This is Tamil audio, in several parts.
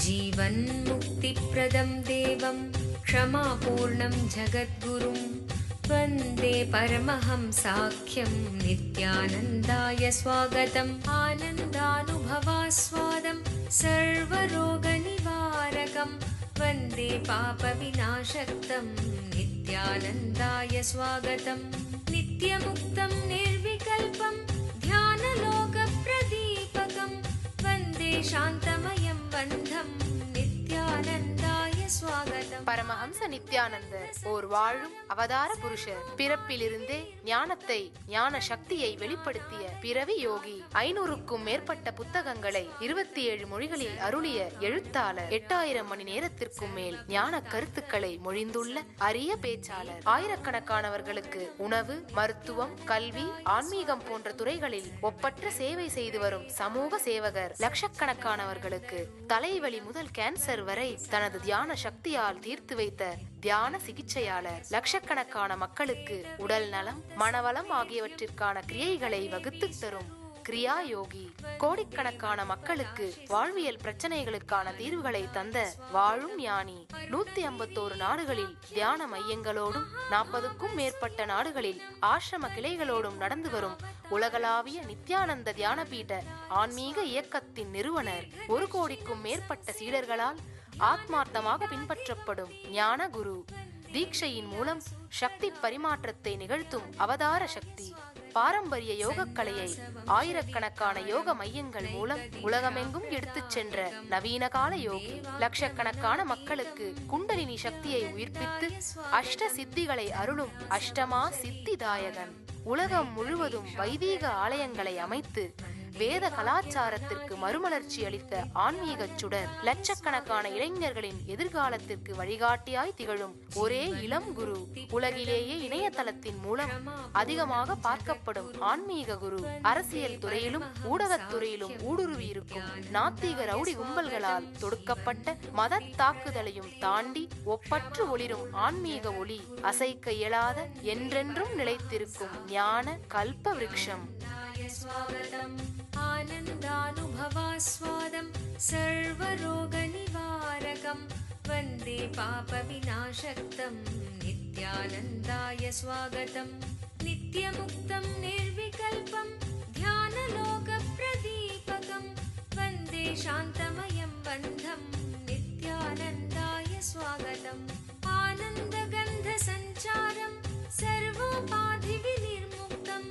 जीवन्मुक्तिप्रदं देवं क्षमापूर्णं जगद्गुरुं वन्दे परमहंसाख्यं नित्यानन्दाय स्वागतम्। आनन्दानुभवास्वादं सर्वरोगनिवारकं वन्दे पापविनाशक्तं नित्यानन्दाय स्वागतम्। नित्यमुक्तं निर्विकल्पं ध्यानलोकप्रदीपकं वन्दे शान्तमयं बन्धं नित्यानन्दाय स्वागतम्। பரமஹம்ச நித்யானந்தர் ஓர் வாழும் அவதார புருஷர். பிறப்பிலிருந்தே ஞானத்தை, ஞான சக்தியை வெளிப்படுத்திய பிறவி யோகி. 500க்கும் மேற்பட்ட புத்தகங்களை 27 மொழிகளில் அருளிய எழுத்தாளர். 8000 மணி நேரத்திற்கும் மேல் ஞான கருத்துக்களை மொழிந்துள்ள அரிய பேச்சாளர். ஆயிரக்கணக்கானவர்களுக்கு உணவு, மருத்துவம், கல்வி, ஆன்மீகம் போன்ற துறைகளில் ஒப்பற்ற சேவை செய்து வரும் சமூக சேவகர். லட்சக்கணக்கானவர்களுக்கு தலைவலி முதல் கேன்சர் வரை தனது தியான சக்தியால் தீர்த்து வைத்த தியான சிகிச்சையாளர். லட்சக்கணக்கான மக்களுக்கு உடல் நலம், மனவளம் ஆகியவற்றிற்கான கிரியைகளை வகுத்து தரும் கிரியா யோகி. கோடிக்கணக்கான மக்களுக்கு வாழ்வியல் பிரச்சனைகளுக்கான தீர்வுகளை தந்த வாழும் ஞானி. 151 நாடுகளில் தியான மையங்களோடும் 40க்கும் மேற்பட்ட நாடுகளில் ஆசிரம கிளைகளோடும் நடந்து வரும் உலகளாவிய நித்யானந்த தியானபீட ஆன்மீக இயக்கத்தின் நிறுவனர். 1 கோடிக்கும் மேற்பட்ட சீடர்களால் ஆத்மார்த்தமாக பின்பற்றப்படும் ஞான குரு. தீட்சையின் மூலம் சக்தி பரிமாற்றத்தை நிகழ்த்தும் அவதார சக்தி. பாரம்பரிய யோகக்கலையை ஆயிரக்கணக்கான யோக மையங்கள் மூலம் உலகமெங்கும் எடுத்துச் சென்ற நவீன கால யோகி. லட்சக்கணக்கான மக்களுக்கு குண்டலினி சக்தியை உயிர்ப்பித்து அஷ்ட சித்திகளை அருளும் அஷ்டமா சித்திதாயகன். உலகம் முழுவதும் வைதீக ஆலயங்களை அமைத்து வேத கலாச்சாரத்திற்கு மறுமலர்ச்சி அளித்த ஆன்மீக சுடர். லட்சக்கணக்கான இளைஞர்களின் எதிர்காலத்திற்கு வழிகாட்டியாய் திகழும் ஒரே இளம் குரு. உலகிலேயே இணையதளத்தின் மூலம் அதிகமாக பார்க்கப்படும் ஆன்மீக குரு. அரசியல் துறையிலும் ஊடகத்துறையிலும் ஊடுருவி இருக்கும் நாத்திக ரவுடி கும்பல்களால் தொடுக்கப்பட்ட மத தாக்குதலையும் தாண்டி ஒப்பற்று ஒளிரும் ஆன்மீக ஒளி. அசைக்க இயலாத, என்றென்றும் நிலைத்திருக்கும் ஞான கல்ப விருட்சம். आनन्दानुभवास्वादं सर्वरोगनिवारकं वन्दे पापविनाशक्तं नित्यानन्दाय स्वागतम्। नित्यमुक्तं निर्विकल्पं ध्यानलोकप्रदीपकं वन्दे शान्तमयं बन्धं नित्यानन्दाय स्वागतम्। आनन्दगन्धसञ्चारं सर्वोपाधिविनिर्मुक्तं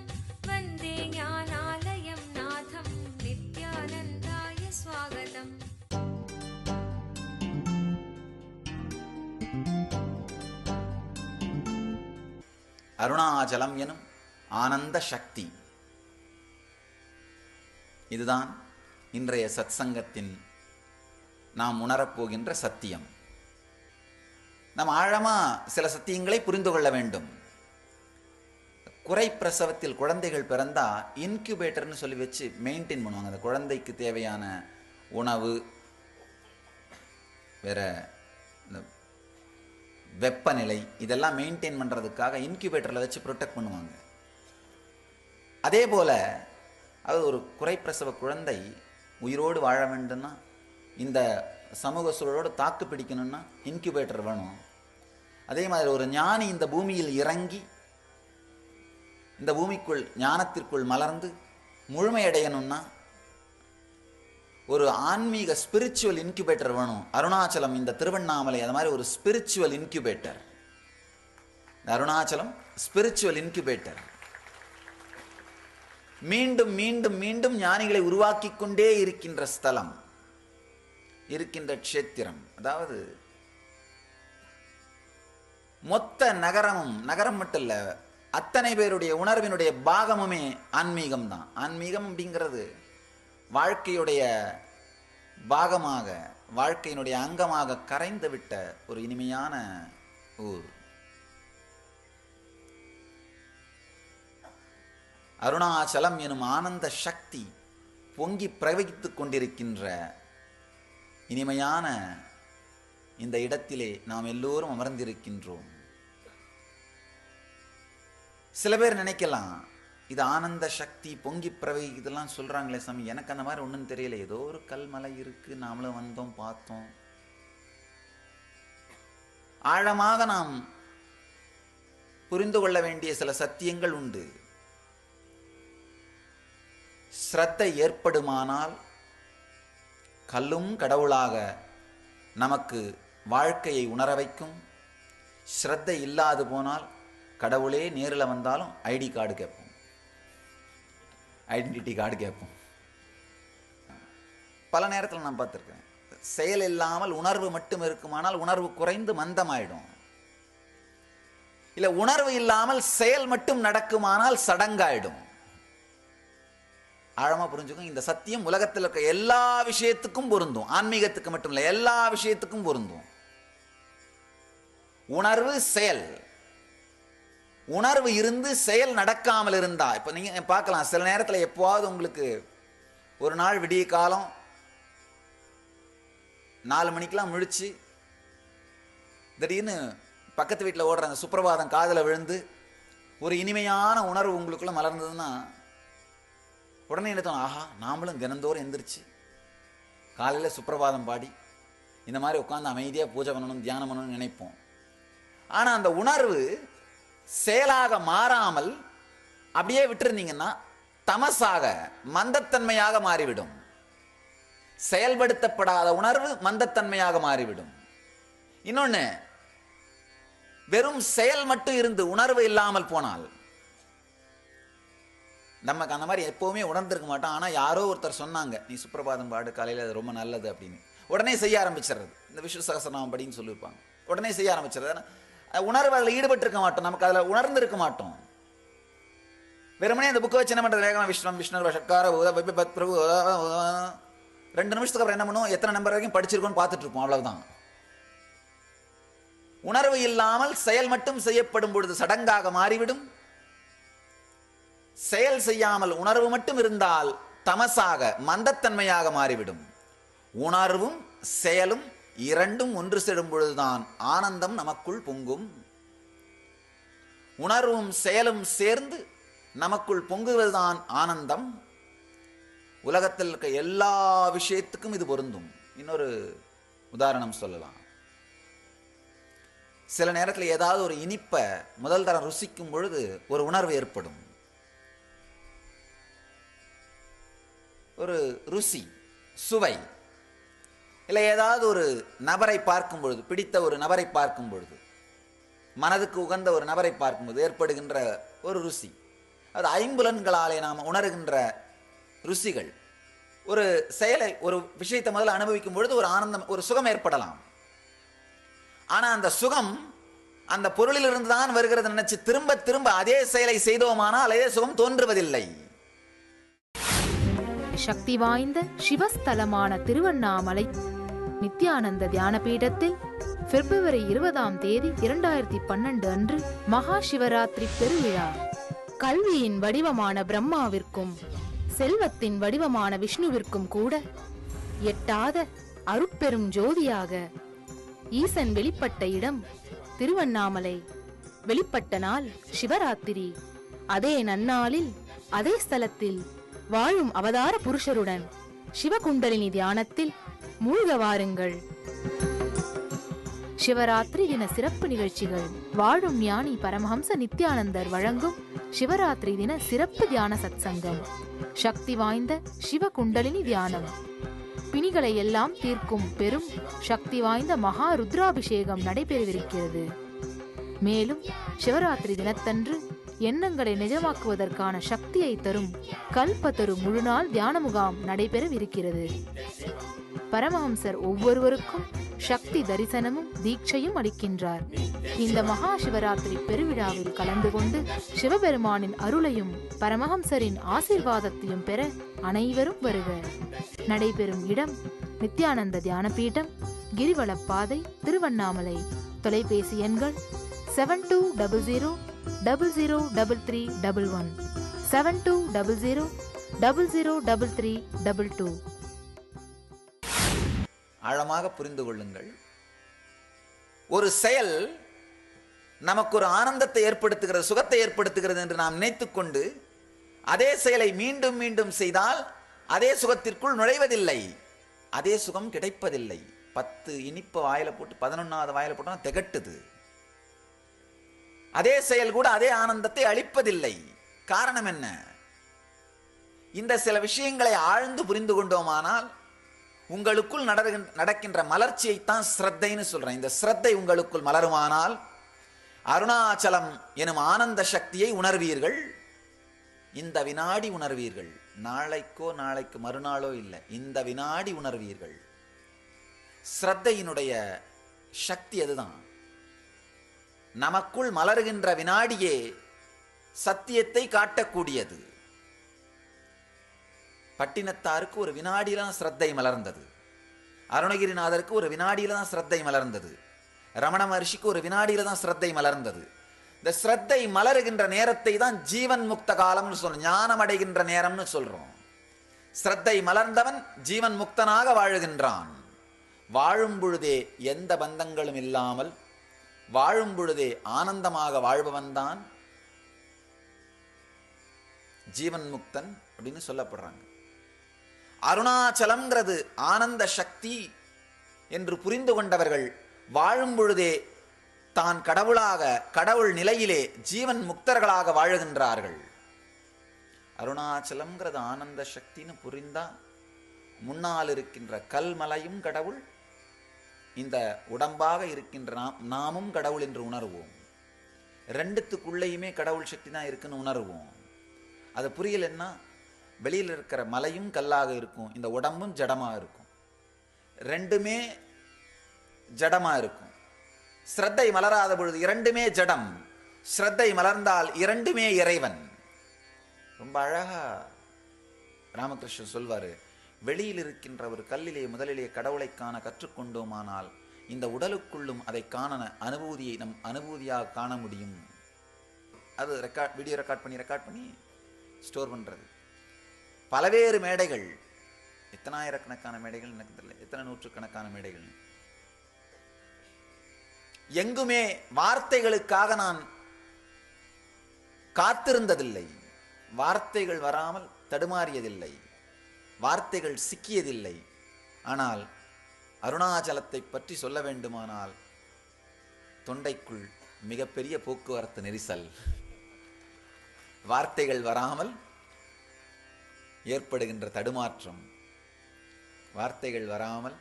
वन्दे ज्ञानालयं नाथं नित्यानन्दाय स्वागतम्। அருணாச்சலம் எனும் ஆனந்த சக்தி. இதுதான் இன்றைய சத்சங்கத்தின் நாம் உணரப்போகின்ற சத்தியம். நாம் ஆழமா சில சத்தியங்களை புரிந்து கொள்ள வேண்டும். குறை பிரசவத்தில் குழந்தைகள் பிறந்தா இன்குபேட்டர்னு சொல்லி வச்சு மெயின்டைன் பண்ணுவாங்க. அந்த குழந்தைக்கு தேவையான உணவு, வேற இந்த வெப்பநிலை, இதெல்லாம் மெயின்டைன் பண்ணுறதுக்காக இன்குபேட்டரில் வச்சு ப்ரொடெக்ட் பண்ணுவாங்க. அதே போல் அது ஒரு குறைப்பிரசவ குழந்தை உயிரோடு வாழ வேண்டும்னா, இந்த சமூக சூழலோடு தாக்கு பிடிக்கணும்னா இன்குபேட்டர் வேணும். அதே மாதிரி ஒரு ஞானி இந்த பூமியில் இறங்கி இந்த பூமிக்குள் ஞானத்திற்குள் மலர்ந்து முழுமையடையணும்னா ஒரு ஆன்மீக ஸ்பிரிச்சுவல் இன்குபேட்டர் வேணும். அருணாச்சலம், இந்த திருவண்ணாமலை அது மாதிரி ஒரு spiritual incubator. Arunachalam spiritual incubator. மீண்டும் மீண்டும் மீண்டும் ஞானிகளை உருவாக்கி கொண்டே இருக்கின்ற ஸ்தலம், இருக்கின்ற க்ஷேத்திரம். அதாவது மொத்த நகரமும், நகரம் மட்டும் இல்லை, அத்தனை பேருடைய உணர்வினுடைய பாகமுமே ஆன்மீகம் தான். ஆன்மீகம் அப்படிங்கிறது வாழ்க்கையுடைய பாகமாக, வாழ்க்கையினுடைய அங்கமாக கரைந்து விட்ட ஒரு இனிமையான ஊர். அருணாச்சலம் எனும் ஆனந்த சக்தி பொங்கி பிரவகித்துக் கொண்டிருக்கின்ற இனிமையான இந்த இடத்திலே நாம் எல்லோரும் அமர்ந்திருக்கின்றோம். சில பேர் நினைக்கலாம், இது ஆனந்த சக்தி பொங்கி பிரவை இதெல்லாம் சொல்றாங்களே சாமி, எனக்கு அந்த மாதிரி ஒன்றும் தெரியல. ஏதோ ஒரு கல்மலை இருக்கு, நாமளும் வந்தோம் பார்த்தோம். ஆழமாக நாம் புரிந்து கொள்ள வேண்டிய சில சத்தியங்கள் உண்டு. ஸ்ரத்தை ஏற்படுமானால் கல்லும் கடவுளாக நமக்கு வாழ்க்கையை உணர வைக்கும். ஸ்ரத்தை இல்லாது போனால் கடவுளே நேரில் வந்தாலும் ஐடி கார்டு கேட்போம், ஐடென்டிட்டி கார்டு கேட்போம். பல நேரத்தில் நான் பார்த்துருக்கேன், செயல் இல்லாமல் உணர்வு மட்டும் இருக்குமானால் உணர்வு குறைந்து மந்தமாயிடும். இல்லை, உணர்வு இல்லாமல் செயல் மட்டும் நடக்குமானால் சடங்காயிடும். ஆழமா புரிஞ்சுக்கும். இந்த சத்தியம் உலகத்தில் இருக்க எல்லா விஷயத்துக்கும் பொருந்தும், ஆன்மீகத்துக்கு மட்டும் இல்லை, எல்லா விஷயத்துக்கும் பொருந்தும். உணர்வு செயல், உணர்வு இருந்து செயல் நடக்காமல் இருந்தா, இப்ப நீங்க பார்க்கலாம், சில நேரத்தில் எப்போவாவது உங்களுக்கு ஒரு நாள் விடிய காலம் 4 மணிக்கெல்லாம் முழிச்சு திடீர்னு பக்கத்து வீட்டில் ஓடுற அந்த சுப்பிரபாதம் காதில் விழுந்து ஒரு இனிமையான உணர்வு உங்களுக்குள்ள மலர்ந்ததுன்னா உடனே என்ன தோணும், ஆஹா நாமளும் தினந்தோறும் எந்திரிச்சு காலையில் சுப்பிரபாதம் பாடி இந்த மாதிரி உட்காந்து அமைதியாக பூஜை பண்ணணும், தியானம் பண்ணணும்னு நினைப்போம். ஆனால் அந்த உணர்வு செயலாக மாறாமல் அப்படியே விட்டுருந்தீங்கன்னா தமசாக மந்தத்தன்மையாக மாறிவிடும். செயல்படுத்தப்படாத உணர்வு மந்தத்தன்மையாக மாறிவிடும். இன்னொன்று, வெறும் செயல் மட்டும் இருந்து உணர்வு இல்லாமல் போனால் நமக்கு அந்த மாதிரி எப்போவுமே உணர்ந்திருக்க மாட்டோம். ஆனால் யாரோ ஒருத்தர் சொன்னாங்க, நீ சுப்பிரபாதம் பாடு காலையில், அது ரொம்ப நல்லது அப்படின்னு, உடனே செய்ய ஆரம்பிச்சிடுறது. இந்த விஷ்ணு சகஸ்ரநாமம் படின்னு சொல்லியிருப்பாங்க, உடனே செய்ய ஆரம்பிச்சிடுறது. உணர்வு அதில் ஈடுபட்டிருக்க மாட்டோம், நமக்கு அதில் உணர்ந்திருக்க மாட்டோம். வெறுமனே அந்த புக்கை வச்சு என்ன பண்ணுறது, வேகமாக விஷ்ணு விஷ்ணு சக்கார 2 நிமிஷத்துக்கு அப்புறம் என்ன பண்ணுவோம், எத்தனை நம்பர் வரைக்கும் படிச்சிருக்கோன்னு பார்த்துட்டு இருப்போம், அவ்வளவுதான். உணர்வு இல்லாமல் செயல் மட்டும் செய்யப்படும் பொழுது சடங்காக மாறிவிடும். செயல் செய்யாமல் உணர்வு மட்டும் இருந்தால் தமசாக மந்தத்தன்மையாக மாறிவிடும். உணர்வும் செயலும் இரண்டும் ஒன்று சேரும் பொழுதுதான் ஆனந்தம் நமக்குள் பொங்கும். உணர்வும் செயலும் சேர்ந்து நமக்குள் பொங்குவதுதான் ஆனந்தம். உலகத்தில் இருக்க எல்லா விஷயத்துக்கும் இது பொருந்தும். இன்னொரு உதாரணம் சொல்லலாம். சில நேரத்தில் ஏதாவது ஒரு இனிப்பை முதல் தரம் ருசிக்கும் பொழுது ஒரு உணர்வு ஏற்படும். ஒரு ருசி, சுவை. இல்லை ஏதாவது ஒரு நபரை பார்க்கும் பொழுது, பிடித்த ஒரு நபரை பார்க்கும் பொழுது, மனதுக்கு உகந்த ஒரு நபரை பார்க்கும்போது ஏற்படுகின்ற ஒரு ருசி. அது ஐம்புலன்களாலே நாம் உணர்கின்ற ருசிகள். ஒரு செயலை, ஒரு விஷயத்தை முதல்ல அனுபவிக்கும் பொழுது ஒரு ஆனந்தம், ஒரு சுகம் ஏற்படலாம். ஆனால் அந்த சுகம் அந்த பொருளிலிருந்து தான் வருகிறது நினைச்சு திரும்ப திரும்ப அதே செயலை செய்தோமானால் அதே சுகம் தோன்றுவதில்லை. சக்தி வாய்ந்த சிவஸ்தலமான திருவண்ணாமலை நித்யானந்த தியான பீடத்தில் பிப்ரவரி 20ஆம் தேதி 2012 அன்று மகா சிவராத்திரி பெருவிழா. கல்வியின் வடிவமான பிரம்மாவிற்கும் செல்வத்தின் வடிவமான விஷ்ணுவிற்கும் கூட எட்டாத அருட்பெரும் ஜோதியாக ஈசன் வெளிப்பட்ட இடம் திருவண்ணாமலை. வெளிப்பட்ட நாள் சிவராத்திரி. அதே நன்னாளில் அதே ஸ்தலத்தில் வாழும் அவதார புருஷருடன் சிவகுண்டலினி தியானத்தில் மூழ்க வாருங்கள். சிவராத்திரி தின சிறப்பு நிகழ்ச்சிகள். வாழும் ஞானி பரமஹம்ச நித்யானந்தர் வழங்கும் சிவராத்திரி தின சிறப்பு தியான சத்சங்கம். சக்தி வாய்ந்த சிவகுண்டலினி தியானம். பிணிகளை எல்லாம் தீர்க்கும் பெரும் சக்தி வாய்ந்த மகா ருத்ராபிஷேகம் நடைபெறவிருக்கிறது. மேலும் சிவராத்திரி தினத்தன்று எண்ணங்களை நிஜமாக்குவதற்கான சக்தியை தரும் கல்பத்தரு முழுநாள் தியான முகாம் நடைபெறவிருக்கிறது. பரமஹம்சர் ஒவ்வொருவருக்கும் சக்தி தரிசனமும் தீட்சையும் அளிக்கின்றார். இந்த மகா சிவராத்திரி பெருவிழாவில் கலந்து கொண்டு சிவபெருமானின் அருளையும் பரமஹம்சரின் ஆசீர்வாதத்தையும் பெற அனைவரும் வருக. நடைபெறும் இடம் நித்யானந்த தியான பீடம், கிரிவலப்பாதை, திருவண்ணாமலை. தொலைபேசி எண்கள் 7200003311 7200003322. ஆழமாக புரிந்து கொள்ளுங்கள். ஒரு செயல் நமக்கு ஒரு ஆனந்தத்தை ஏற்படுத்துகிறது, சுகத்தை ஏற்படுத்துகிறது என்று நாம் நினைத்துக்கொண்டு அதே செயலை மீண்டும் மீண்டும் செய்தால் அதே சுகத்திற்குள் நுழைவதில்லை, அதே சுகம் கிடைப்பதில்லை. 10 இனிப்பு வாயில போட்டு 11வது வாயில போட்டா திகட்டுது. அதே செயல் கூட அதே ஆனந்தத்தை அளிப்பதில்லை. காரணம் என்ன? இந்த சில விஷயங்களை ஆழ்ந்து புரிந்து கொண்டோமானால் உங்களுக்குள் நடக்கின்ற மலர்ச்சியைத்தான் ஸ்ரத்தைன்னு சொல்றேன். இந்த ஸ்ரத்தை உங்களுக்குள் மலருமானால் அருணாச்சலம் எனும் ஆனந்த சக்தியை உணர்வீர்கள். இந்த வினாடி உணர்வீர்கள். நாளைக்கு மறுநாளோ இல்லை, இந்த வினாடி உணர்வீர்கள். ஸ்ரத்தையினுடைய சக்தி அதுதான். நமக்குள் மலர்கின்ற வினாடியே சத்தியத்தை காட்டக்கூடியது. பட்டினத்தாருக்கு ஒரு வினாடியில தான் ஸ்ரத்தை மலர்ந்தது. அருணகிரிநாதருக்கு ஒரு வினாடியில தான் ஸ்ரத்தை மலர்ந்தது. ரமண மகர்ஷிக்கு ஒரு வினாடியில தான் ஸ்ரத்தை மலர்ந்தது. இந்த ஸ்ரத்தை மலருகின்ற நேரத்தை தான் ஜீவன் முக்த காலம்னு சொல்றோம், ஞானம் அடைகின்ற நேரம்னு சொல்றோம். ஸ்ரத்தை மலர்ந்தவன் ஜீவன் முக்தனாக வாழுகின்றான். வாழும் பொழுதே எந்த பந்தங்களும் இல்லாமல் வாழும் பொழுதே ஆனந்தமாக வாழ்பவன்தான் ஜீவன் முக்தன் அப்படின்னு சொல்லப்படுறாங்க. அருணாச்சலம்ங்கிறது ஆனந்த சக்தி என்று புரிந்து கொண்டவர்கள் வாழும் பொழுதே தான் கடவுளாக, கடவுள் நிலையிலே ஜீவன் முக்தர்களாக வாழுகின்றார்கள். அருணாச்சலம்ங்கிறது ஆனந்த சக்தின்னு புரிந்தா முன்னால் இருக்கின்ற கல்மலையும் கடவுள், இந்த உடம்பாக இருக்கின்ற நாமும் கடவுள் என்று உணர்வோம். ரெண்டுத்துக்குள்ளேயுமே கடவுள் சக்தி தான் இருக்குன்னு உணர்வோம். அது புரியலன்னா வெளியில் இருக்கிற மலையும் கல்லாக இருக்கும், இந்த உடம்பும் ஜடமாக இருக்கும், ரெண்டுமே ஜடமாக இருக்கும். ஸ்ரத்தை மலராத பொழுது இரண்டுமே ஜடம், ஸ்ரத்தை மலர்ந்தால் இரண்டுமே இறைவன். ரொம்ப அழகா ராமகிருஷ்ணன் சொல்வாரு, வெளியில் இருக்கின்ற ஒரு கல்லிலே முதலிலே கடவுளை காண கற்றுக்கொண்டோமானால் இந்த உடலுக்குள்ளும் அதை காண அனுபூதியை நம் அனுபூதியாக காண முடியும். அது வீடியோ ரெக்கார்ட் பண்ணி ஸ்டோர் பண்றது. பலவேறு மேடைகள், எத்தனை ஆயிரக்கணக்கான மேடைகள் எனக்கு தெரியல, எத்தனை நூற்றுக்கணக்கான மேடைகள். எங்குமே வார்த்தைகளுக்காக நான் காத்திருந்ததில்லை, வார்த்தைகள் வராமல் தடுமாறியதில்லை, வார்த்தைகள் சிக்கியதில்லை. ஆனால் அருணாச்சலத்தை பற்றி சொல்ல வேண்டுமானால் தொண்டைக்குள் மிகப்பெரிய போக்குவரத்து நெரிசல். வார்த்தைகள் வராமல் ஏற்படுகின்ற தடுமாற்றம், வார்த்தைகள் வராமல்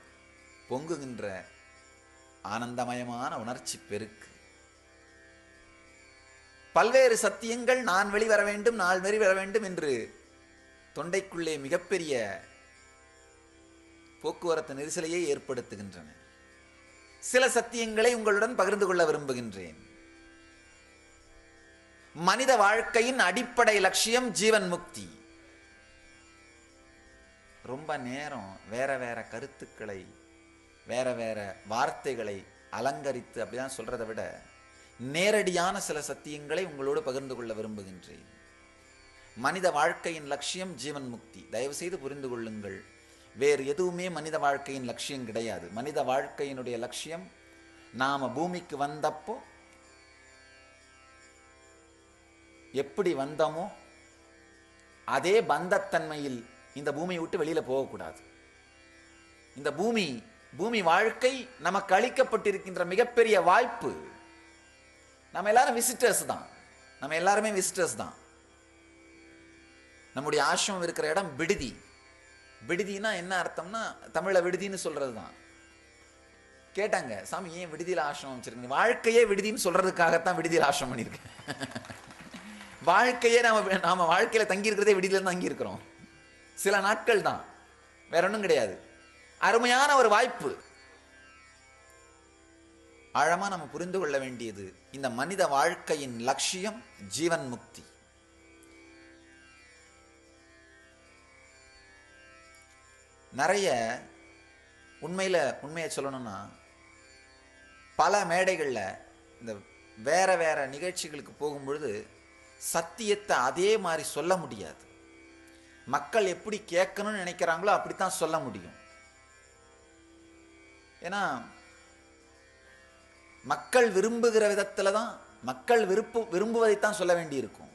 பொங்குகின்ற ஆனந்தமயமான உணர்ச்சி பெருக்கு. பல்வேறு சத்தியங்கள் நான் வெளிவர வேண்டும், நான் வெளிவர வேண்டும் என்று தொண்டைக்குள்ளே மிகப்பெரிய போக்குவரத்து நெரிசலையே ஏற்படுத்துகின்றன. சில சத்தியங்களை உங்களுடன் பகிர்ந்து கொள்ள விரும்புகின்றேன். மனித வாழ்க்கையின் அடிப்படை லட்சியம் ஜீவன் முக்தி. ரொம்ப நேரம் வேற வேற கருத்துக்களை, வேற வேற வார்த்தைகளை அலங்கரித்து அப்படிதான் சொல்றதை விட நேரடியான சில சத்தியங்களை உங்களோடு பகிர்ந்து கொள்ள விரும்புகின்றேன். மனித வாழ்க்கையின் லட்சியம் ஜீவன் முக்தி. தயவு செய்து புரிந்து கொள்ளுங்கள், வேறு எதுவுமே மனித வாழ்க்கையின் லட்சியம் கிடையாது. மனித வாழ்க்கையினுடைய லட்சியம் நாம பூமிக்கு வந்தப்போ எப்படி வந்தோமோ அதே பந்தத்தன்மையில் இந்த பூமியை விட்டு வெளியில போகக்கூடாது. இந்த பூமி வாழ்க்கை நமக்கு அளிக்கப்பட்டிருக்கின்ற மிகப்பெரிய வாய்ப்பு. நம்ம எல்லாரும் விசிட்டர்ஸ் தான், நம்ம எல்லாருமே விசிட்டர்ஸ் தான். நம்முடைய ஆசிரமம் இருக்கிற இடம் விடுதி. விடுதினா என்ன அர்த்தம்னா தமிழ விடுதின்னு சொல்றது தான். கேட்டாங்க, சாமி ஏன் விடுதியில் ஆசிரமம் வச்சிருக்கீங்க? வாழ்க்கையே விடுதின்னு சொல்றதுக்காகத்தான் விடுதியில் ஆசிரமம் பண்ணியிருக்கேன். வாழ்க்கையே நாம வாழ்க்கையில தங்கி இருக்கிறதே விடுதியில தங்கி இருக்கிறோம். சில நாட்கள் தான், வேற ஒன்றும் கிடையாது. அருமையான ஒரு வாய்ப்பு. ஆழமா நம்ம புரிந்து கொள்ள வேண்டியது, இந்த மனித வாழ்க்கையின் லட்சியம் ஜீவன் முக்தி. நிறைய உண்மையை சொல்லணும்னா பல மேடைகள்ல இந்த வேற வேற நிகழ்ச்சிகளுக்கு போகும்பொழுது சத்தியத்தை அதே மாதிரி சொல்ல முடியாது. மக்கள் எப்படி கேட்கணும்னு நினைக்கிறாங்களோ அப்படித்தான் சொல்ல முடியும். ஏன்னா மக்கள் விரும்புகிற விதத்துல தான், மக்கள் விரும்புவதைத்தான் சொல்ல வேண்டி இருக்கும்.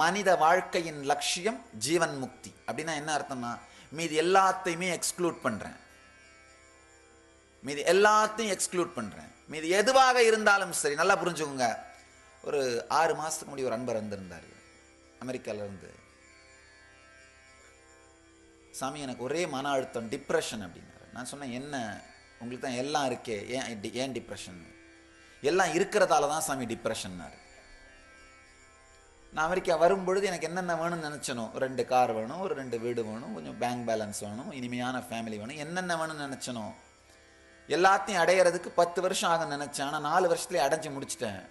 மனித வாழ்க்கையின் லட்சியம் ஜீவன் முக்தி. அப்படின்னா என்ன அர்த்தம்னா, மீதி எல்லாத்தையுமே எக்ஸ்க்ளூட் பண்றேன், மீதி எல்லாத்தையும் எக்ஸ்க்ளூட் பண்றேன், மீதி எதுவாக இருந்தாலும் சரி. நல்லா புரிஞ்சுக்கோங்க. ஒரு 6 மாசத்துக்கு முன்னாடி ஒரு அன்பர் வந்திருந்தார் அமெரிக்கால இருந்து. சாமி எனக்கு ஒரே மன அழுத்தம், டிப்ரெஷன் அப்படின்னாரு. நான் சொன்னேன், என்ன உங்களுக்கு தான் எல்லாம் இருக்கே, ஏன் டிப்ரெஷன்? எல்லாம் இருக்கிறதால தான் சாமி டிப்ரெஷன்னாரு. நான் அமெரிக்கா வரும்பொழுது எனக்கு என்னென்ன வேணும்னு நினச்சனோ, 2 கார் வேணும், ஒரு 2 வீடு வேணும், கொஞ்சம் பேங்க் பேலன்ஸ் வேணும், இனிமையான ஃபேமிலி வேணும், என்னென்ன வேணும்னு நினச்சனோ எல்லாத்தையும் அடையிறதுக்கு 10 வருஷம் ஆகும் நினச்சேன். ஆனால் 4 வருஷத்துலேயே அடைஞ்சு முடிச்சிட்டேன்.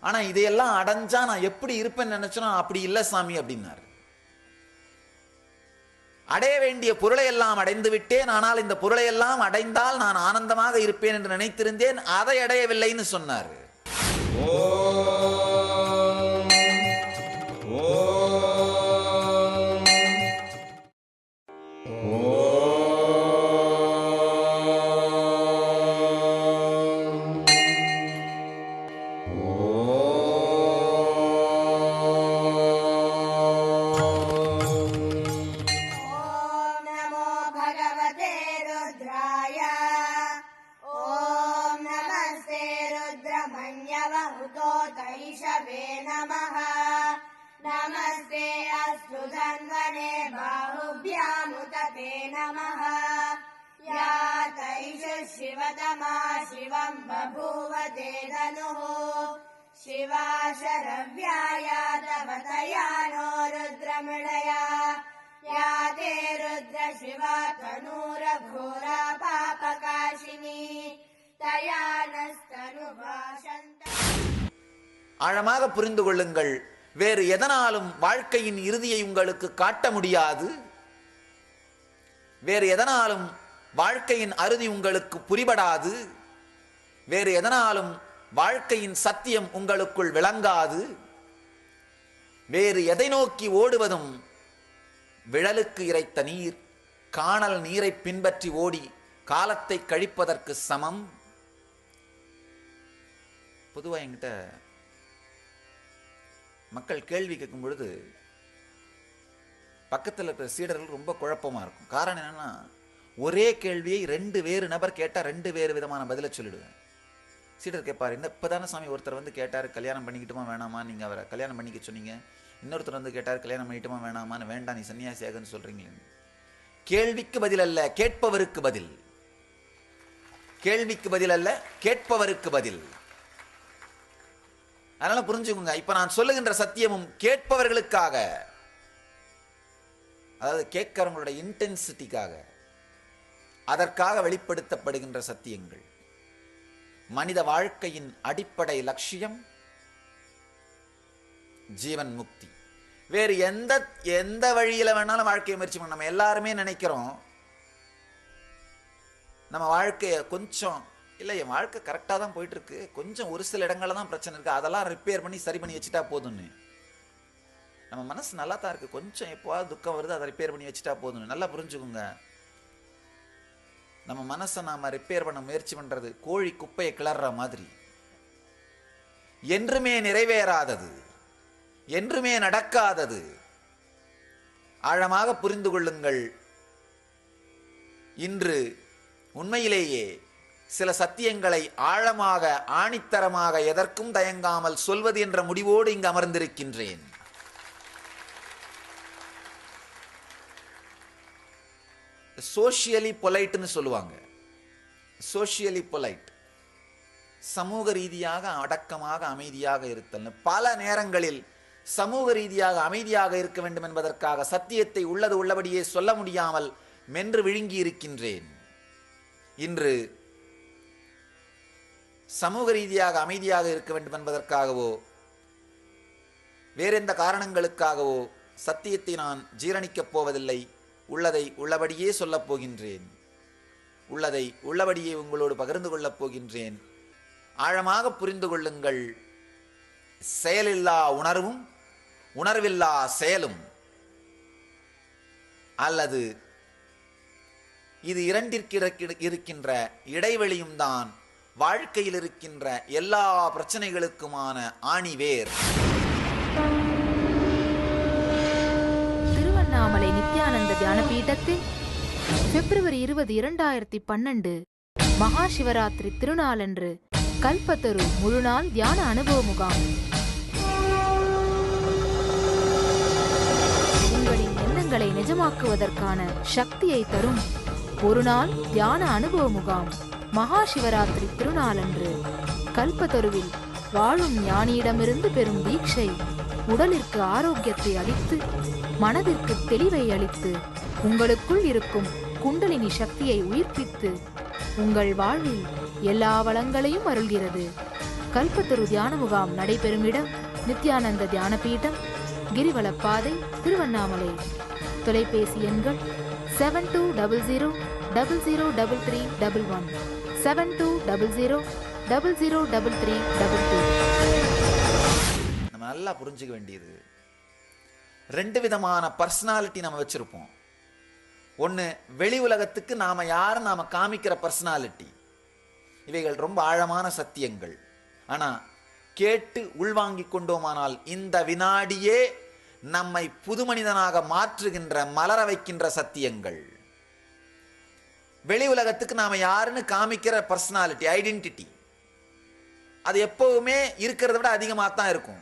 ஆனால் இதையெல்லாம் அடைஞ்சா நான் எப்படி இருப்பேன்னு நினச்சனோ அப்படி இல்லை சாமி அப்படின்னாரு. அடைய வேண்டிய பொருளை எல்லாம் அடைந்து விட்டேன், ஆனால் இந்த பொருளை எல்லாம் அடைந்தால் நான் ஆனந்தமாக இருப்பேன் என்று நினைத்திருந்தேன், அதை அடையவில்லைன்னு சொன்னார். नमस्ते अस्तु धन्वने बाहुभ्यामुतते नमः। या तैष शिवतमा शिवं बभूव ते धनुः शिवा शरव्याया तव तया नो रुद्रमृडया। या ते रुद्र शिवा तनूरघोरा पापकाशिनी तया नस्तनुभाषन्त। ஆழமாக புரிந்து கொள்ளுங்கள். வேறு எதனாலும் வாழ்க்கையின் இறுதியை உங்களுக்கு காட்ட முடியாது. வேறு எதனாலும் வாழ்க்கையின் அறுதி உங்களுக்கு புரிபடாது. வேறு எதனாலும் வாழ்க்கையின் சத்தியம் உங்களுக்குள் விளங்காது. வேறு எதை நோக்கி ஓடுவதும் விழலுக்கு இறைத்த நீர் காணல் நீரை பின்பற்றி ஓடி காலத்தை கழிப்பதற்கு சமம். பொதுவாக என்கிட்ட மக்கள் கேள்வி கேட்கும் பொழுது பக்கத்தில் இருக்கிற சீடர்கள் ரொம்ப குழப்பமா இருக்கும். காரணம் என்னன்னா, ஒரே கேள்வியை 2 வேறு நபர் கேட்டால் 2 வேறு விதமான பதிலை சொல்லிடுவேன். சீடர் கேட்பார், என்ன இப்போதானே சாமி ஒருத்தர் வந்து கேட்டார் கல்யாணம் பண்ணிக்கிட்டுமா வேணாமா, நீங்கள் அவரை கல்யாணம் பண்ணிக்க சொன்னீங்க. இன்னொருத்தர் வந்து கேட்டார் கல்யாணம் பண்ணிக்கிட்டுமா வேணாமான்னு. வேண்டாம், நீ சன்னியாசியாகன்னு சொல்றீங்களே. கேள்விக்கு பதில் அல்ல, கேட்பவருக்கு பதில். கேள்விக்கு பதில் அல்ல, கேட்பவருக்கு பதில். அதனால புரிஞ்சுக்கோங்க, இப்ப நான் சொல்லுகின்ற சத்தியமும் கேட்பவர்களுக்காக, அதாவது கேட்கிறவங்களுடைய இன்டென்சிட்டிக்காக, அதற்காக வெளிப்படுத்தப்படுகின்ற சத்தியங்கள். மனித வாழ்க்கையின் அடிப்படை லட்சியம் ஜீவன் முக்தி. வேறு எந்த வழியில வேணாலும் வாழ்க்கையை முயற்சி பண்ண நம்ம எல்லாருமே நினைக்கிறோம், நம்ம வாழ்க்கையை கொஞ்சம் இல்லை, என் வாழ்க்கை கரெக்டாக தான் போயிட்டு இருக்கு, கொஞ்சம் ஒரு சில இடங்கள்ல தான் பிரச்சனை இருக்கு, அதெல்லாம் ரிப்பேர் பண்ணி சரி பண்ணி வச்சுட்டா போதும்னு. நம்ம மனசு நல்லா தான் இருக்கு, கொஞ்சம் எப்போவாது துக்கம் வருது, அதை ரிப்பேர் பண்ணி வச்சுட்டா போதும்னு. நல்லா புரிஞ்சுக்கோங்க, நம்ம மனசை நாம ரிப்பேர் பண்ண முயற்சி பண்றது கோழி குப்பையை கிளற மாதிரி. என்றுமே நிறைவேறாதது, என்றுமே நடக்காதது. ஆழமாக புரிந்து கொள்ளுங்கள். இன்று உண்மையிலேயே சில சத்தியங்களை ஆழமாக ஆணித்தரமாக எதற்கும் தயங்காமல் சொல்வது என்ற முடிவோடு இங்கு அமர்ந்திருக்கின்றேன். சோஷியலி பொலைட்னு சொல்லுவாங்க. சோஷியலி பொலைட், சமூக ரீதியாக அடக்கமாக அமைதியாக இருத்தல். பல நேரங்களில் சமூக ரீதியாக அமைதியாக இருக்க வேண்டும் என்பதற்காக சத்தியத்தை உள்ளது உள்ளபடியே சொல்ல முடியாமல் மென்று விழுங்கி இருக்கின்றேன். இன்று சமூக ரீதியாக அமைதியாக இருக்க வேண்டும் என்பதற்காகவோ வேறெந்த காரணங்களுக்காகவோ சத்தியத்தை நான் ஜீரணிக்கப் போவதில்லை. உள்ளதை உள்ளபடியே சொல்லப் போகின்றேன். உள்ளதை உள்ளபடியே உங்களோடு பகிர்ந்து கொள்ளப் போகின்றேன். ஆழமாக புரிந்து கொள்ளுங்கள். செயலில்லா உணர்வும் உணர்வில்லா செயலும், அல்லது இது இரண்டிற்கு இருக்கின்ற இடைவெளியும் தான் வாழ்க்கையில் இருக்கின்ற எல்லா பிரச்சனைகளுக்குமான ஆணிவேர். திருவண்ணாமலை நித்யானந்த தியானபீடத்தில் பிப்ரவரி 20, 2012 மகா சிவராத்திரி திருநாளன்று கல்பத்தரு முழுநாள் தியான அனுபவ முகாம். உங்களின் எண்ணங்களை நிஜமாக்குவதற்கான சக்தியை தரும் ஒரு நாள் தியான அனுபவ முகாம். மகா சிவராத்திரி திருநாளன்று கல்பத்தருவில் வாழும் ஞானியிடமிருந்து பெறும் தீட்சை உடலிற்கு ஆரோக்கியத்தை அளித்து மனதிற்கு தெளிவை அளித்து உங்களுக்குள் இருக்கும் குண்டலினி சக்தியை உயிர்ப்பித்து உங்கள் வாழ்வில் எல்லா வளங்களையும் அருள்கிறது. கல்பத்தரு தியான முகாம் நடைபெறும் இடம் நித்யானந்த தியானபீடம், கிரிவலப்பாதை, திருவண்ணாமலை. தொலைபேசி எண்கள் 7200003311 7200003322. நம்ம நல்லா புரிஞ்சுக்க வேண்டியது, 2 விதமான பர்சனாலிட்டி நம்ம வச்சிருப்போம். ஒன்று, வெளி உலகத்துக்கு நாம யாரு நாம காமிக்கிற பர்சனாலிட்டி. இவைகள் ரொம்ப ஆழமான சத்தியங்கள். ஆனா கேட்டு உள்வாங்கி கொண்டோமானால் இந்த வினாடியே நம்மை புது மனிதனாக மாற்றுகின்ற, மலர வைக்கின்ற சத்தியங்கள். வெளி உலகத்துக்கு நாம யாருன்னு காமிக்கிற பர்சனாலிட்டி, ஐடென்டிட்டி, அது எப்பவுமே இருக்கிறத விட அதிகமாக தான் இருக்கும்.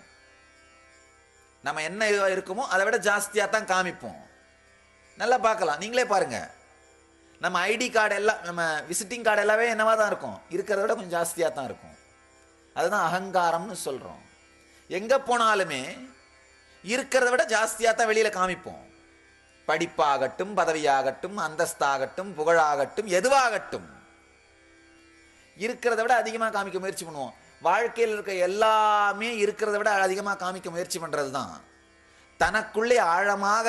நம்ம என்ன இருக்குமோ அதை விட ஜாஸ்தியாக தான் காமிப்போம். நல்லா பார்க்கலாம், நீங்களே பாருங்க. நம்ம ஐடி கார்டு எல்லாம், நம்ம விசிட்டிங் கார்டு எல்லாமே என்னவா தான் இருக்கும், இருக்கிறத விட கொஞ்சம் ஜாஸ்தியாக தான் இருக்கும். அதுதான் அகங்காரம்னு சொல்றோம். எங்க போனாலுமே இருக்கிறத விட ஜாஸ்தியாக தான் வெளியில காமிப்போம். படிப்பாகட்டும், பதவியாகட்டும், அந்தஸ்தாகட்டும், புகழாகட்டும், எதுவாகட்டும் இருக்கிறத விட அதிகமாக காமிக்க முயற்சி பண்ணுவோம். வாழ்க்கையில் இருக்க எல்லாமே இருக்கிறத விட அதிகமாக காமிக்க முயற்சி பண்றது தான். தனக்குள்ளே ஆழமாக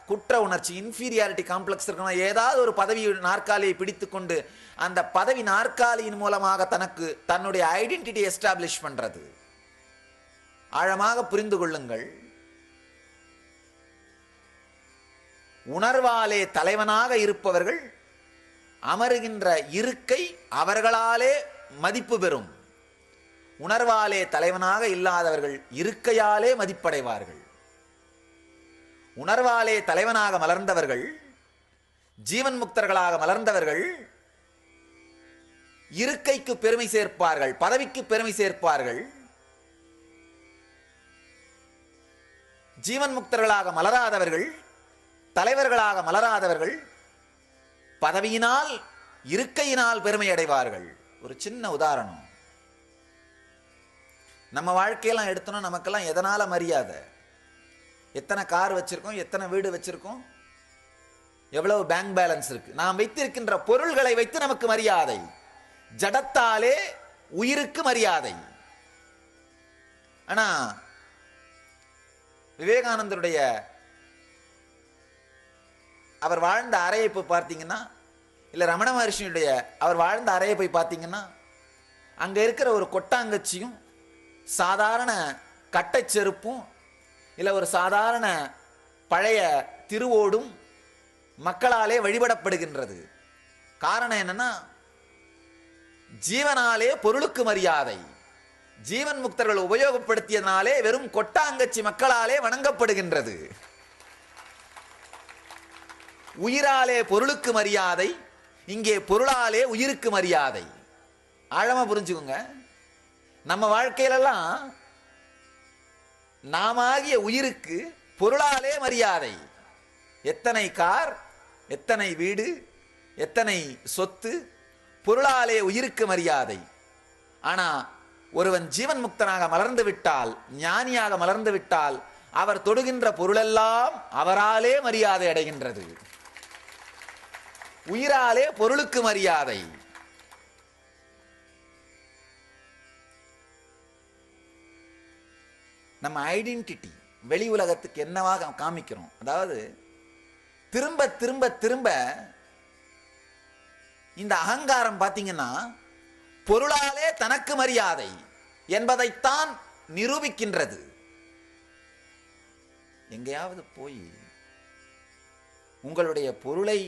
குற்ற உணர்ச்சி, இன்ஃபீரியாரிட்டி காம்ப்ளெக்ஸ் இருக்கணும். ஏதாவது ஒரு பதவி நாற்காலியை பிடித்து கொண்டு அந்த பதவி நாற்காலியின் மூலமாக தனக்கு தன்னுடைய ஐடென்டிட்டி எஸ்டாப்ளிஷ் பண்றது. ஆழமாக புரிந்து கொள்ளுங்கள். உணர்வாலே தலைவனாக இருப்பவர்கள் அமருகின்ற இருக்கை அவர்களாலே மதிப்பு பெறும். உணர்வாலே தலைவனாக இல்லாதவர்கள் இருக்கையாலே மதிப்படைவார்கள். உணர்வாலே தலைவனாக மலர்ந்தவர்கள், ஜீவன் முக்தர்களாக மலர்ந்தவர்கள் இருக்கைக்கு பெருமை சேர்ப்பார்கள், பதவிக்கு பெருமை சேர்ப்பார்கள். ஜீவன் முக்தர்களாக மலராதவர்கள், தலைவர்களாக மலராதவர்கள் பதவியினால், இருக்கையினால் பெருமை அடைவார்கள். ஒரு சின்ன உதாரணம், நம்ம வாழ்க்கையெல்லாம் எடுத்தோம்னா நமக்கெல்லாம் எதனால மரியாதை? எத்தனை கார் வச்சிருக்கோம், எத்தனை வீடு வச்சிருக்கோம், எவ்வளவு பேங்க் பேலன்ஸ் இருக்கு. நாம் வைத்திருக்கின்ற பொருள்களை வைத்து நமக்கு மரியாதை. ஜடத்தாலே உயிருக்கு மரியாதை. ஆனா விவேகானந்தருடைய அவர் வாழ்ந்த அறையை போய் பார்த்தீங்கன்னா, இல்லை ரமண மகர்ஷியுடைய அவர் வாழ்ந்த அறையை போய் பார்த்தீங்கன்னா, அங்க இருக்கிற ஒரு கொட்டாங்கச்சியும் சாதாரண கட்டை செருப்பும் இல்லை ஒரு சாதாரண பழைய திருவோடும் மக்களாலே வழிபடப்படுகின்றது. காரணம் என்னன்னா, ஜீவனாலே பொருளுக்கு மரியாதை. ஜீவன் முக்தர்கள் உபயோகப்படுத்தியதனாலே வெறும் கொட்டாங்கச்சி மக்களாலே வணங்கப்படுகின்றது. உயிராலே பொருளுக்கு மரியாதை, இங்கே பொருளாலே உயிருக்கு மரியாதை. ஆழமா புரிஞ்சுக்கோங்க. நம்ம வாழ்க்கையிலெல்லாம் நாமாகிய உயிருக்கு பொருளாலே மரியாதை. எத்தனை கார், எத்தனை வீடு, எத்தனை சொத்து, பொருளாலே உயிருக்கு மரியாதை. ஆனா ஒருவன் ஜீவன் முக்தனாக மலர்ந்து விட்டால், ஞானியாக மலர்ந்து விட்டால், அவர் தொடுகின்ற பொருளெல்லாம் அவராலே மரியாதை அடைகின்றது. உயிராலே பொருளுக்கு மரியாதை. நம்ம ஐடென்டிட்டி வெளி உலகத்துக்கு என்னவாக காமிக்கிறோம். அதாவது திரும்ப திரும்ப திரும்ப இந்த அகங்காரம் பார்த்தீங்கன்னா பொருளாலே தனக்கு மரியாதை என்பதைத்தான் நிரூபிக்கின்றது. எங்கேயாவது போய் உங்களுடைய பொருளை,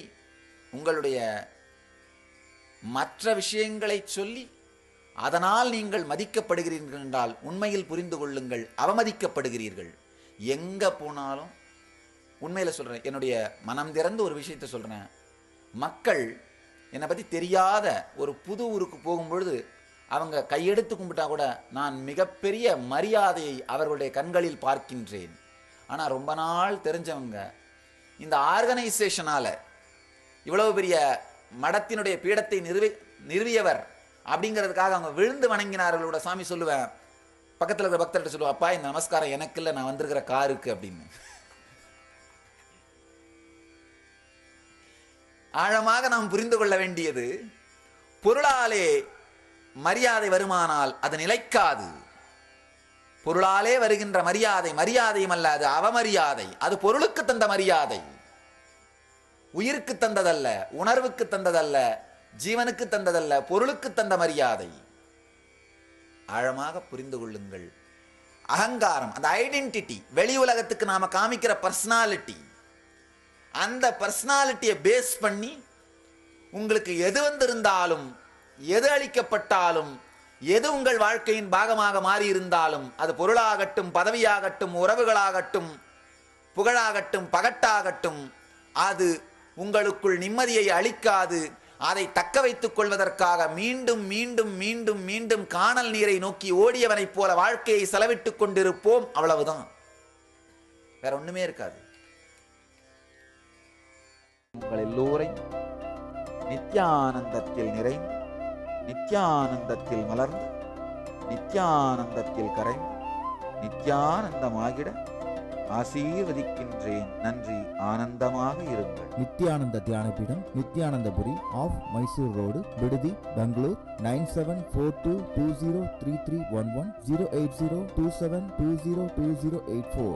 உங்களுடைய மற்ற விஷயங்களை சொல்லி அதனால் நீங்கள் மதிக்கப்படுகிறீர்கள் என்றால் உண்மையில் புரிந்து கொள்ளுங்கள், அவமதிக்கப்படுகிறீர்கள். எங்க போனாலும் உண்மையில் சொல்கிறேன், என்னுடைய மனம் திறந்து ஒரு விஷயத்தை சொல்கிறேன். மக்கள் என்னை பற்றி தெரியாத ஒரு புது ஊருக்கு போகும்பொழுது அவங்க கையெடுத்து கும்பிட்டா கூட நான் மிகப்பெரிய மரியாதையை அவர்களுடைய கண்களில் பார்க்கின்றேன். ஆனால் ரொம்ப நாள் தெரிஞ்சவங்க இந்த ஆர்கனைசேஷனால் இவ்வளவு பெரிய மடத்தினுடைய பீடத்தை நிறுவியவர் அப்படிங்கிறதுக்காக அவங்க விழுந்து வணங்கினார்களோட சாமி சொல்லுவேன். பக்கத்தில் இருக்கிற பக்தர்கிட்ட சொல்லுவேன், அப்பா இந்த நமஸ்காரம் எனக்கு இல்லை, நான் வந்திருக்கிற காருக்கு அப்படின்னு. ஆழமாக நாம் புரிந்து கொள்ள வேண்டியது, பொருளாலே மரியாதை வருமானால் அது நிலைக்காது. பொருளாலே வருகின்ற மரியாதை மரியாதையும் அல்ல, அது அவமரியாதை. அது பொருளுக்கு தந்த மரியாதை, உயிருக்கு தந்ததல்ல, உணர்வுக்கு தந்ததல்ல, ஜீவனுக்கு தந்ததல்ல, பொருளுக்கு தந்த மரியாதை. ஆழமாக புரிந்து கொள்ளுங்கள். அகங்காரம், அந்த ஐடென்டிட்டி, வெளி உலகத்துக்கு நாம காமிக்கிற பர்சனாலிட்டி, அந்த பர்சனாலிட்டியை பேஸ் பண்ணி உங்களுக்கு எது வந்திருந்தாலும், எது அளிக்கப்பட்டாலும், எது உங்கள் வாழ்க்கையின் பாகமாக மாறி இருந்தாலும், அது பொருளாகட்டும், பதவியாகட்டும், உறவுகளாகட்டும், புகழாகட்டும், பகட்டாகட்டும், அது உங்களுக்குள் நிம்மதியை அளிக்காது. அதை தக்க வைத்துக் கொள்வதற்காக மீண்டும் மீண்டும் மீண்டும் மீண்டும் காணல் நீரை நோக்கி ஓடியவனைப் போல வாழ்க்கையை செலவிட்டுக் கொண்டிருப்போம். அவ்வளவுதான், வேற ஒண்ணுமே இருக்காது. உங்கள் எல்லோரையும் நித்யானந்தத்தில் நிறைந்து, நித்யானந்தத்தில் மலர்ந்து, நித்யானந்தத்தில் கரைந்து, நித்யானந்தமாகிட ஆசீர்வதிக்கின்றேன். நன்றி. ஆனந்தமாக இருங்கள். நித்யானந்த தியானபீடம், நித்யானந்தபுரி ஆஃப் மைசூர் ரோடு, விடுதி, பெங்களூர். 9742203311 08027202084.